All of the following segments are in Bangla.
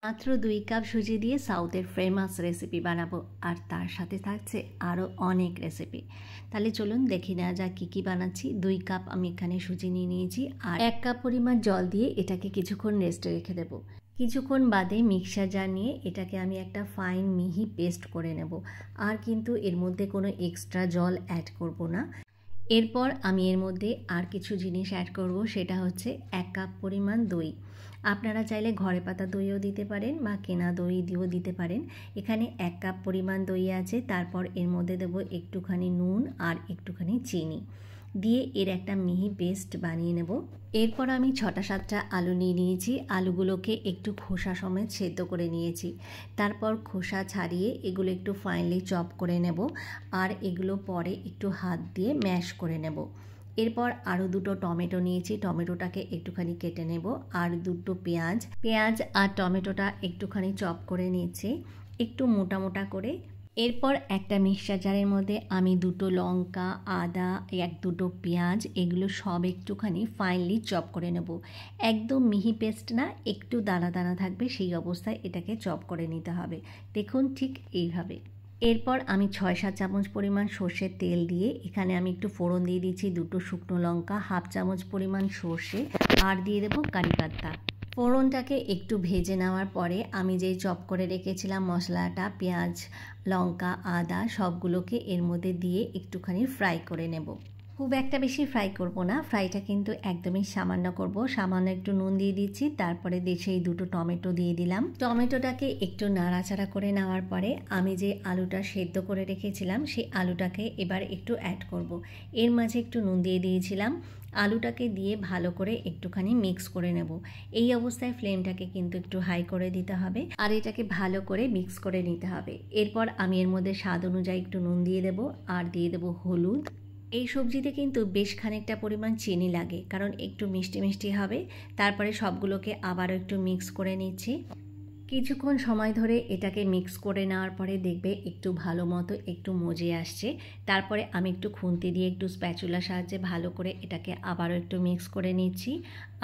মাত্র 2 কাপ সুজি দিয়ে সাউথের ফেমাস রেসিপি বানাবো, আর তার সাথে থাকছে আরও অনেক রেসিপি। তাহলে চলুন দেখি নেওয়া যাক কী কী বানাচ্ছি। 2 কাপ আমি এখানে সুজি নিয়ে নিয়েছি, আর 1 কাপ পরিমাণ জল দিয়ে এটাকে কিছুক্ষণ রেস্টে রেখে দেবো। কিছুক্ষণ বাদে মিক্সার জার নিয়ে এটাকে আমি একটা ফাইন মিহি পেস্ট করে নেব। আর কিন্তু এর মধ্যে কোনো এক্সট্রা জল অ্যাড করব না। এরপর আমি এর মধ্যে আর কিছু জিনিস অ্যাড করব, সেটা হচ্ছে 1 কাপ পরিমাণ দই। আপনারা চাইলে ঘরে পাতা দইও দিতে পারেন বা কেনা দই দিয়েও দিতে পারেন। এখানে 1 কাপ পরিমাণ দই আছে। তারপর এর মধ্যে দেবো একটুখানি নুন আর একটুখানি চিনি দিয়ে এর একটা মিহি পেস্ট বানিয়ে নেব। এরপর আমি 6টা-7টা আলু নিয়ে নিয়েছি। আলুগুলোকে একটু খোসা সমেত সেদ্ধ করে নিয়েছি। তারপর খোসা ছাড়িয়ে এগুলো একটু ফাইনলি চপ করে নেব, আর এগুলো পরে একটু হাত দিয়ে ম্যাশ করে নেব। এরপর আরও 2টো টমেটো নিয়েছি, টমেটোটাকে একটুখানি কেটে নেব। আর 2টো পেঁয়াজ আর টমেটোটা একটুখানি চপ করে নিয়েছি একটু মোটা মোটা করে। এরপর একটা মিক্সচার জারের মধ্যে আমি 2টো লঙ্কা, আদা, 1-2টো পেঁয়াজ এগুলো সব একটুখানি ফাইনলি চপ করে নেব। একদম মিহি পেস্ট না, একটু দানা দানা থাকবে, সেই অবস্থায় এটাকে চপ করে নিতে হবে। দেখুন ঠিক এইভাবে। এরপর আমি 6-7 চামচ পরিমাণ সর্ষের তেল দিয়ে এখানে আমি একটু ফোড়ন দিয়ে দিচ্ছি। 2টো শুকনো লঙ্কা, 1/2 চামচ পরিমাণ সর্ষে, আর দিয়ে দেবো কারি পাতা। ফোড়নটাকে একটু ভেজে নেওয়ার পরে আমি যেই চপ করে রেখেছিলাম মশলাটা, পেঁয়াজ, লঙ্কা, আদা সবগুলোকে এর মধ্যে দিয়ে একটুখানি ফ্রাই করে নেব। খুব একটা বেশি ফ্রাই করব না, ফ্রাইটা কিন্তু একদমই সামান্য করব। সামান্য একটু নুন দিয়ে দিচ্ছি। তারপরে সেই 2টো টমেটো দিয়ে দিলাম। টমেটোটাকে একটু নাড়াচাড়া করে নেওয়ার পরে আমি যে আলুটা সেদ্ধ করে রেখেছিলাম সেই আলুটাকে এবার একটু অ্যাড করব। এর মাঝে একটু নুন দিয়ে দিয়েছিলাম। আলুটাকে দিয়ে ভালো করে একটুখানি মিক্স করে নেব। এই অবস্থায় ফ্লেমটাকে কিন্তু একটু হাই করে দিতে হবে, আর এটাকে ভালো করে মিক্স করে নিতে হবে। এরপর আমি এর মধ্যে স্বাদ অনুযায়ী একটু নুন দিয়ে দেব, আর দিয়ে দেব হলুদ। এই সবজিতে কিন্তু বেশ খানিকটা পরিমাণ চিনি লাগে, কারণ একটু মিষ্টি মিষ্টি হবে। তারপরে সবগুলোকে আবারও একটু মিক্স করে নিচ্ছি। কিছুক্ষণ সময় ধরে এটাকে মিক্স করে নেওয়ার পরে দেখবে একটু ভালো মতো একটু মজে আসছে। তারপরে আমি একটু খুন্তি দিয়ে একটু স্প্যাচুলার সাহায্যে ভালো করে এটাকে আবারও একটু মিক্স করে নিচ্ছি।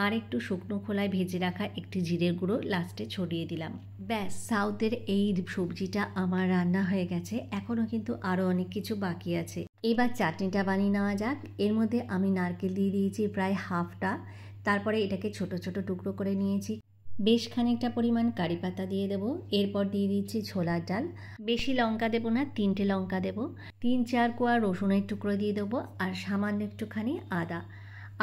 আর একটু শুকনো খোলায় ভেজে রাখা একটি জিরের গুঁড়ো লাস্টে ছড়িয়ে দিলাম। ব্যাস, সাউথের এই সবজিটা আমার রান্না হয়ে গেছে। এখনও কিন্তু আরও অনেক কিছু বাকি আছে। এবার চাটনিটা বানিয়ে নেওয়া যাক। এর মধ্যে আমি নারকেল দিয়ে দিয়েছি প্রায় হাফটা। তারপরে এটাকে ছোট ছোট টুকরো করে নিয়েছি। বেশ খানিকটা পরিমাণ কারি পাতা দিয়ে দেবো। এরপর দিয়ে দিচ্ছি ছোলার ডাল। বেশি লঙ্কা দেবো না, 3টে লঙ্কা দেবো। 3-4 কোয়া রসুনের টুকরো দিয়ে দেবো, আর সামান্য একটুখানি আদা।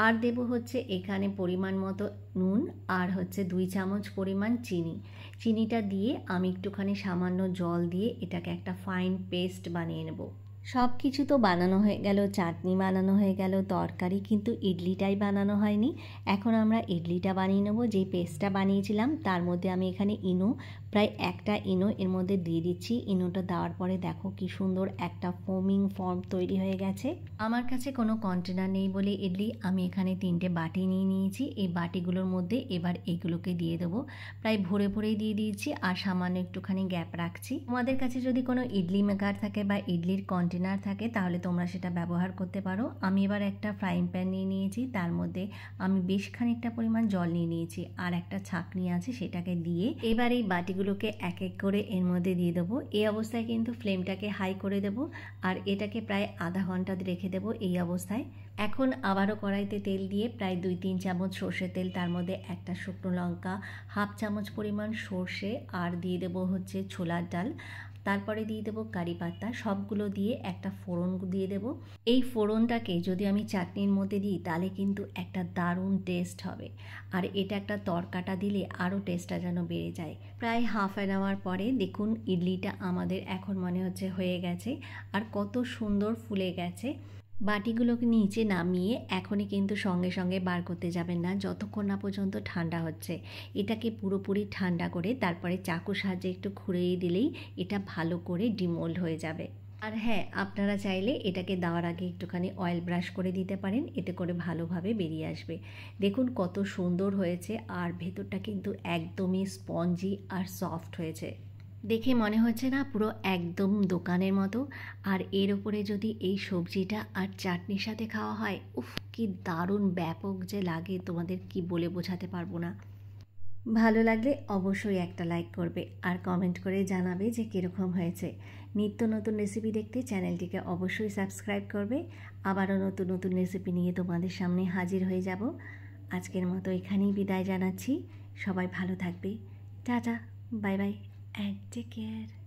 আর দেবো হচ্ছে এখানে পরিমাণ মতো নুন, আর হচ্ছে 2 চামচ পরিমাণ চিনি। চিনিটা দিয়ে আমি একটুখানি সামান্য জল দিয়ে এটাকে একটা ফাইন পেস্ট বানিয়ে নেব। সব কিছু তো বানানো হয়ে গেল, চাটনি বানানো হয়ে গেল, তরকারি কিন্তু ইডলিটাই বানানো হয়নি। এখন আমরা ইডলিটা বানিয়ে নেব। যেই পেস্টটা বানিয়েছিলাম তার মধ্যে আমি এখানে ইনো, প্রায় 1টা ইনো এর মধ্যে দিয়ে দিচ্ছি। ইনোটা দেওয়ার পরে দেখো কি সুন্দর একটা ফোমিং ফর্ম তৈরি হয়ে গেছে। আমার কাছে কোনো কন্টেনার নেই বলে আমি এখানে 3টে বাটি নিয়ে নিয়েছি। এই বাটিগুলোর মধ্যে এবার এগুলোকে দিয়ে দেবো। প্রায় ভরে ভরেই দিয়ে দিয়েছি, আর সামান্য একটুখানি গ্যাপ রাখছি। তোমাদের কাছে যদি কোনো ইডলি মেকার থাকে বা ইডলির কন্টেনার থাকে তাহলে তোমরা সেটা ব্যবহার করতে পারো। আমি এবার একটা ফ্রাইং প্যান নিয়ে নিয়েছি, তার মধ্যে আমি বেশ খানিকটা পরিমাণ জল নিয়ে নিয়েছি, আর একটা ছাঁকনি আছে সেটাকে দিয়ে এবার এই বাটিগুলোকে এক এক করে এর মধ্যে দিয়ে দেবো। এই অবস্থায় কিন্তু ফ্লেমটাকে হাই করে দেবো, আর এটাকে প্রায় আধা ঘন্টা রেখে দেবো এই অবস্থায়। এখন আবারও কড়াইতে তেল দিয়ে প্রায় 2-3 চামচ সর্ষের তেল, তার মধ্যে একটা শুকনো লঙ্কা, 1/2 চামচ পরিমাণ সর্ষে, আর দিয়ে দেবো হচ্ছে ছোলার ডাল। তারপরে দিয়ে দেবো কারি পাতা। সবগুলো দিয়ে একটা ফোড়ন দিয়ে দেবো। এই ফোড়নটাকে যদি আমি চাটনির মধ্যে দিই তাহলে কিন্তু একটা দারুণ টেস্ট হবে, আর এটা একটা তড়কাটা দিলে আরও টেস্টটা যেন বেড়ে যায়। প্রায় হাফ অ্যান আওয়ার পরে দেখুন ইডলিটা আমাদের এখন মনে হচ্ছে হয়ে গেছে, আর কত সুন্দর ফুলে গেছে। বাটিগুলোকে নিচে নামিয়ে এখনই কিন্তু সঙ্গে সঙ্গে বার করতে যাবেন না, যতক্ষণ না পর্যন্ত ঠান্ডা হচ্ছে। এটাকে পুরোপুরি ঠান্ডা করে তারপরে চাকুর সাহায্যে একটু ঘুরিয়ে দিলেই এটা ভালো করে ডিমোল্ড হয়ে যাবে। আর হ্যাঁ, আপনারা চাইলে এটাকে দেওয়ার আগে একটুখানি অয়েল ব্রাশ করে দিতে পারেন, এতে করে ভালোভাবে বেরিয়ে আসবে। দেখুন কত সুন্দর হয়েছে, আর ভেতরটা কিন্তু একদমই স্পঞ্জি আর সফট হয়েছে। দেখে মনে হচ্ছে না পুরো একদম দোকানের মতো। আর এর ওপরে যদি এই সবজিটা আর চাটনির সাথে খাওয়া হয়, উফ কি দারুণ ব্যাপক যে লাগে, তোমাদের কি বলে বোঝাতে পারবো না। ভালো লাগলে অবশ্যই একটা লাইক করবে আর কমেন্ট করে জানাবে যে কীরকম হয়েছে। নিত্য নতুন রেসিপি দেখতে চ্যানেলটিকে অবশ্যই সাবস্ক্রাইব করবে। আবারও নতুন নতুন রেসিপি নিয়ে তোমাদের সামনে হাজির হয়ে যাব। আজকের মতো এখানেই বিদায় জানাচ্ছি। সবাই ভালো থাকবে। Tata, bye bye and take care.